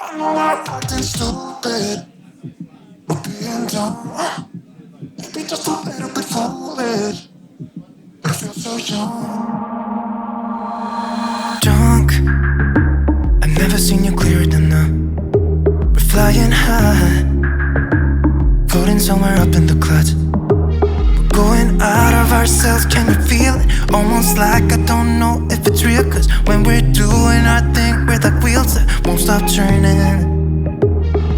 I know I'm acting stupid, but being dumb, maybe just a little bit foolish. But I feel so young. Drunk, I've never seen you clearer than now. We're flying high, floating somewhere up in the clouds. We're going out of ourselves, can you feel it? Almost like I don't know if it's real. Cause when we're doing our thing, we're like wheels that won't stop turning.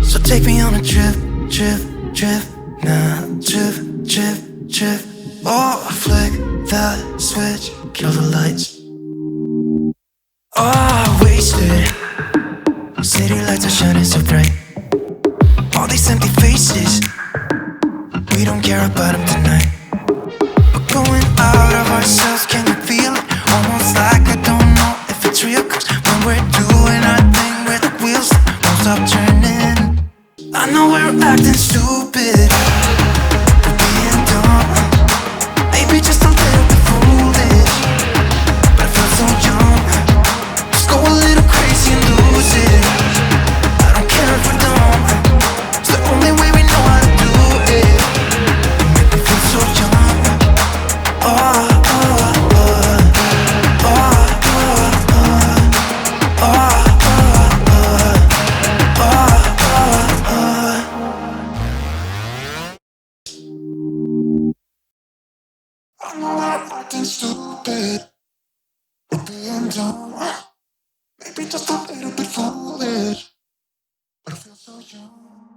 So take me on a trip, trip, trip. Now trip, trip, trip. Oh, flick that switch, kill the lights. Oh, wasted. City lights are shining so bright. All these empty faces, we don't care about them tonight. We're going out of ourselves, can you feel it? Almost like I don't know if it's real. Cause when we're doing our thing, we're the wheels that won't stop turning. I know we're acting stupid, we're being dumb, maybe just a little bit foolish. But I feel so young, just go a little crazy and lose it. I don't care if we're dumb, it's the only way we know how to do it. You make me feel so young. Oh, oh, oh, oh, oh, oh, oh. I know I'm acting stupid, we're being dumb, maybe just a little bit foolish. But I feel so young.